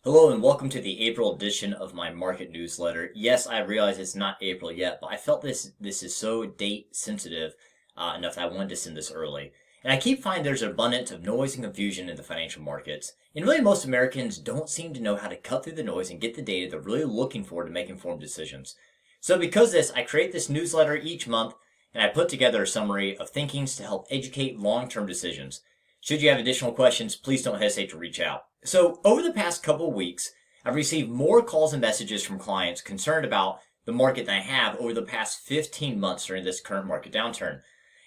Hello and welcome to the April edition of my market newsletter. Yes, I realize it's not April yet, but I felt this is so date sensitive enough that I wanted to send this early. And I keep finding there's an abundance of noise and confusion in the financial markets. And really most Americans don't seem to know how to cut through the noise and get the data they're really looking for to make informed decisions. So because of this, I create this newsletter each month and I put together a summary of thinkings to help educate long-term decisions. Should you have additional questions, please don't hesitate to reach out. So over the past couple of weeks, I've received more calls and messages from clients concerned about the market than I have over the past 15 months during this current market downturn.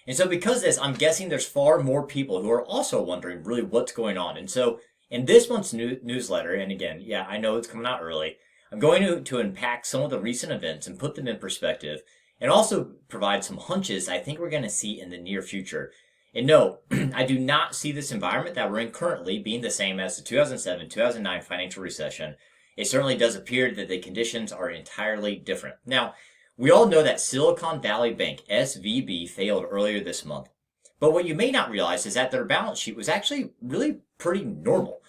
And so because of this, I'm guessing there's far more people who are also wondering really what's going on. And so in this month's newsletter, and again, yeah, I know it's coming out early, I'm going to unpack some of the recent events and put them in perspective and also provide some hunches I think we're going to see in the near future. And no, I do not see this environment that we're in currently being the same as the 2007-2009 financial recession. It certainly does appear that the conditions are entirely different. Now, we all know that Silicon Valley Bank, SVB, failed earlier this month. But what you may not realize is that their balance sheet was actually really pretty normal.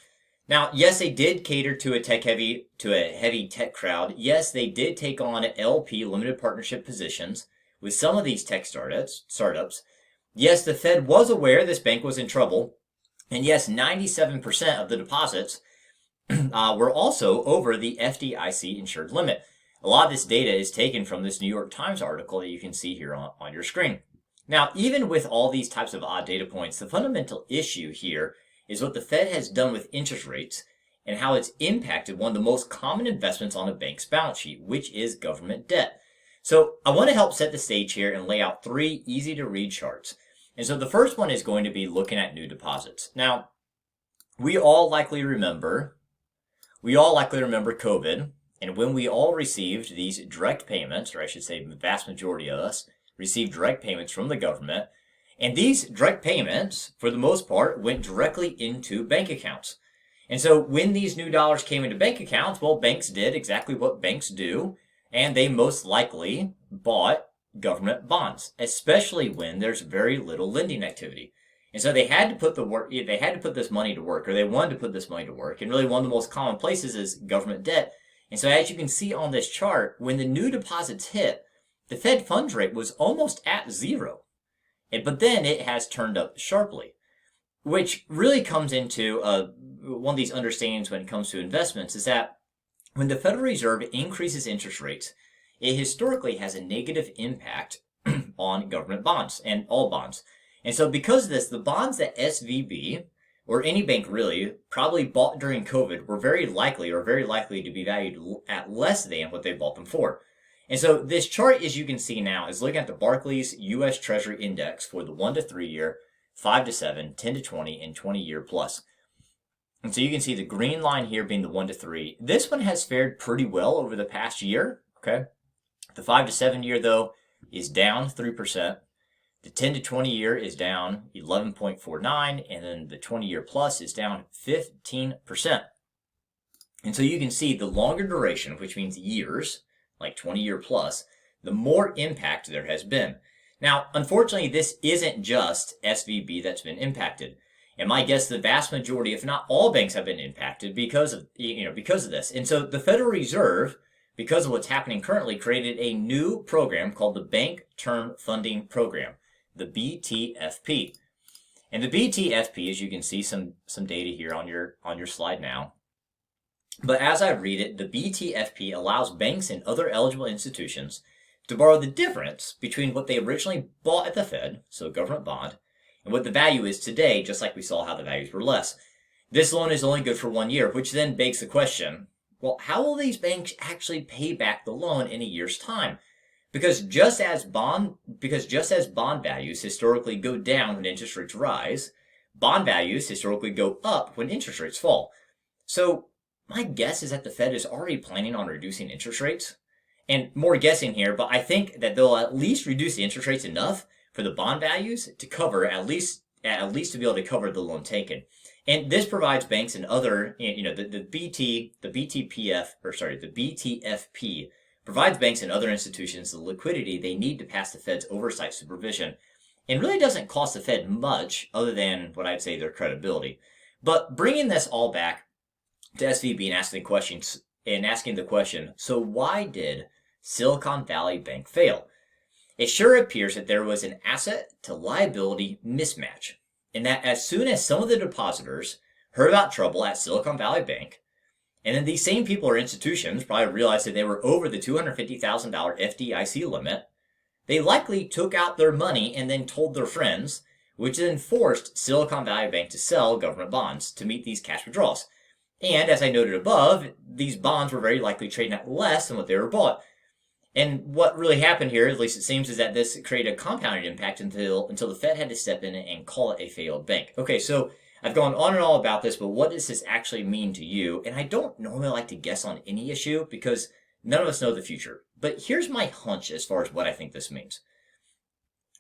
Now, yes, they did cater to a heavy tech crowd. Yes, they did take on LP, limited partnership positions with some of these tech startups. Yes, the Fed was aware this bank was in trouble, and yes, 97% of the deposits were also over the FDIC insured limit. A lot of this data is taken from this New York Times article that you can see here on your screen. Now, even with all these types of odd data points, the fundamental issue here is what the Fed has done with interest rates and how it's impacted one of the most common investments on a bank's balance sheet, which is government debt. So I want to help set the stage here and lay out three easy to read charts. And so the first one is going to be looking at new deposits. Now, we all likely remember COVID, and when we all received these direct payments, or I should say the vast majority of us received direct payments from the government, and these direct payments, for the most part, went directly into bank accounts. And so when these new dollars came into bank accounts, well, banks did exactly what banks do, and they most likely bought government bonds, especially when there's very little lending activity. And so they had to put this money to work, or they wanted to put this money to work. And really one of the most common places is government debt. And so as you can see on this chart, when the new deposits hit, the Fed funds rate was almost at zero. But then it has turned up sharply, which really comes into one of these understandings when it comes to investments is that when the Federal Reserve increases interest rates, it historically has a negative impact on government bonds and all bonds. And so because of this, the bonds that SVB, or any bank really, probably bought during COVID were very likely to be valued at less than what they bought them for. And so this chart, as you can see now, is looking at the Barclays U.S. Treasury Index for the 1 to 3 year, 5 to 7, 10 to 20, and 20 year plus. And so you can see the green line here being the 1 to 3. This one has fared pretty well over the past year, okay? The 5 to 7 year, though, is down 3%. The 10 to 20 year is down 11.49, and then the 20 year plus is down 15%. And so you can see the longer duration, which means years, like 20 year plus, the more impact there has been. Now, unfortunately, this isn't just SVB that's been impacted. And my guess, the vast majority, if not all banks, have been impacted because of this. And so the Federal Reserve, because of what's happening currently, created a new program called the Bank Term Funding Program, the BTFP. And the BTFP, as you can see some data here on your slide now. But as I read it, the BTFP allows banks and other eligible institutions to borrow the difference between what they originally bought at the Fed, so a government bond, and what the value is today, just like we saw how the values were less. This loan is only good for 1 year, which then begs the question, well, how will these banks actually pay back the loan in a year's time? Because just as bond values historically go down when interest rates rise, bond values historically go up when interest rates fall. So my guess is that the Fed is already planning on reducing interest rates. And more guessing here, but I think that they'll at least reduce the interest rates enough for the bond values to cover at least to be able to cover the loan taken. And this provides banks and other, the BTFP provides banks and other institutions the liquidity they need to pass the Fed's oversight supervision. And really doesn't cost the Fed much other than what I'd say their credibility. But bringing this all back, to SVB and asking the question, so why did Silicon Valley Bank fail? It sure appears that there was an asset to liability mismatch, and that as soon as some of the depositors heard about trouble at Silicon Valley Bank, and then these same people or institutions probably realized that they were over the $250,000 FDIC limit, they likely took out their money and then told their friends, which then forced Silicon Valley Bank to sell government bonds to meet these cash withdrawals. And as I noted above, these bonds were very likely trading at less than what they were bought. And what really happened here, at least it seems, is that this created a compounded impact until the Fed had to step in and call it a failed bank. Okay, so I've gone on and on about this, but what does this actually mean to you? And I don't normally like to guess on any issue because none of us know the future. But here's my hunch as far as what I think this means.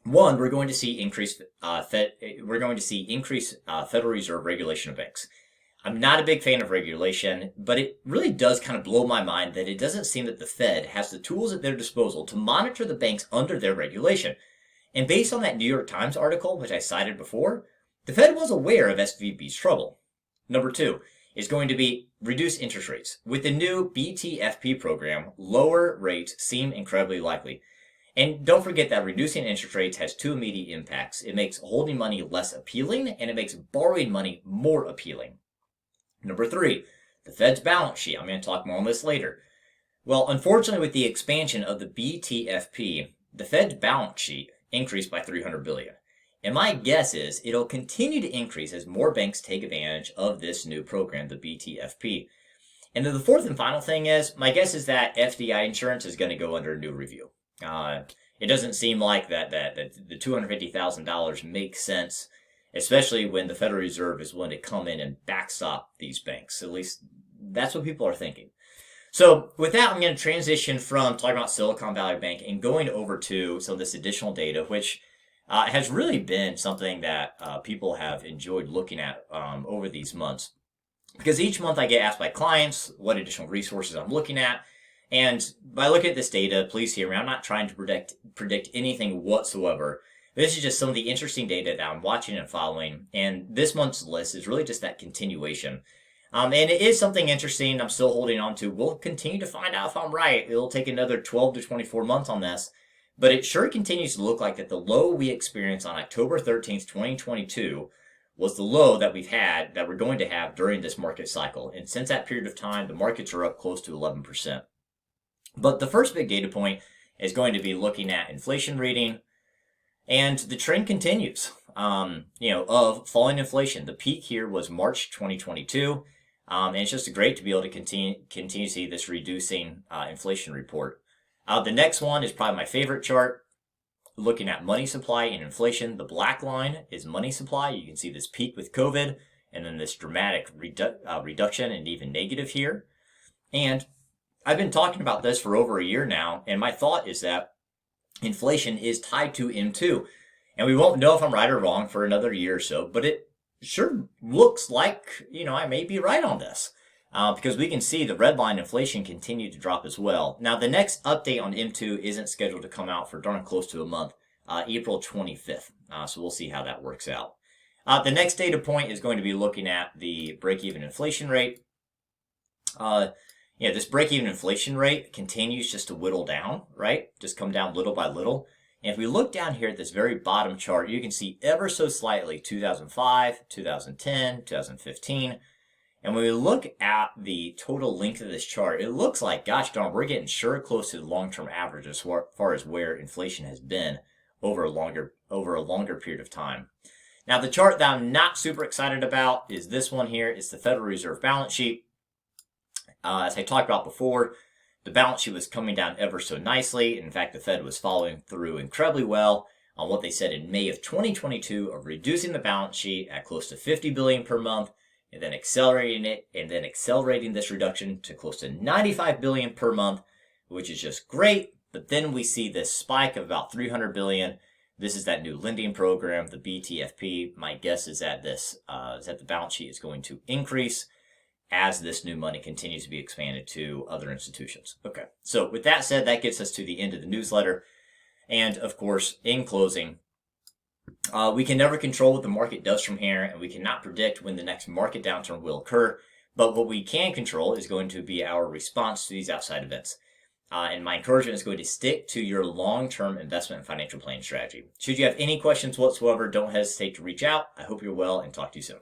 One, we're going to see increased Federal Reserve regulation of banks. I'm not a big fan of regulation, but it really does kind of blow my mind that it doesn't seem that the Fed has the tools at their disposal to monitor the banks under their regulation. And based on that New York Times article, which I cited before, the Fed was aware of SVB's trouble. Number two is going to be reduced interest rates. With the new BTFP program, lower rates seem incredibly likely. And don't forget that reducing interest rates has two immediate impacts. It makes holding money less appealing, and it makes borrowing money more appealing. Number three, the Fed's balance sheet. I'm going to talk more on this later. Well, unfortunately, with the expansion of the BTFP, the Fed's balance sheet increased by $300 billion. And my guess is it'll continue to increase as more banks take advantage of this new program, the BTFP. And then the fourth and final thing is, my guess is that FDI insurance is going to go under a new review. It doesn't seem like that the $250,000 makes sense, especially when the Federal Reserve is willing to come in and backstop these banks. At least that's what people are thinking. So with that, I'm going to transition from talking about Silicon Valley Bank and going over to some of this additional data, which has really been something that people have enjoyed looking at over these months. Because each month I get asked by clients what additional resources I'm looking at. And by looking at this data, please hear me, I'm not trying to predict anything whatsoever. This is just some of the interesting data that I'm watching and following. And this month's list is really just that continuation. And it is something interesting I'm still holding on to. We'll continue to find out if I'm right. It'll take another 12 to 24 months on this. But it sure continues to look like that the low we experienced on October 13th, 2022 was the low that we're going to have during this market cycle. And since that period of time, the markets are up close to 11%. But the first big data point is going to be looking at inflation reading. And the trend continues, of falling inflation. The peak here was March 2022. And it's just great to be able to continue to see this reducing inflation report. The next one is probably my favorite chart, looking at money supply and inflation. The black line is money supply. You can see this peak with COVID, and then this dramatic reduction and even negative here. And I've been talking about this for over a year now, and my thought is that inflation is tied to M2. And we won't know if I'm right or wrong for another year or so, but it sure looks like, I may be right on this. Because we can see the red line inflation continue to drop as well. Now, the next update on M2 isn't scheduled to come out for darn close to a month, April 25th. So we'll see how that works out. The next data point is going to be looking at the break-even inflation rate. This break-even inflation rate continues just to whittle down, right? Just come down little by little. And if we look down here at this very bottom chart, you can see ever so slightly 2005, 2010, 2015. And when we look at the total length of this chart, it looks like, gosh darn, we're getting sure close to the long-term average as far as where inflation has been over a longer period of time. Now, the chart that I'm not super excited about is this one here. It's the Federal Reserve balance sheet. As I talked about before, the balance sheet was coming down ever so nicely. In fact, the Fed was following through incredibly well on what they said in May of 2022 of reducing the balance sheet at close to $50 billion per month, and then accelerating this reduction to close to $95 billion per month, which is just great. But then we see this spike of about $300 billion. This is that new lending program, the BTFP. My guess is that the balance sheet is going to increase as this new money continues to be expanded to other institutions. Okay, so with that said, that gets us to the end of the newsletter. And of course, in closing, we can never control what the market does from here, and we cannot predict when the next market downturn will occur. But what we can control is going to be our response to these outside events. And my encouragement is going to stick to your long-term investment and financial planning strategy. Should you have any questions whatsoever, don't hesitate to reach out. I hope you're well and talk to you soon.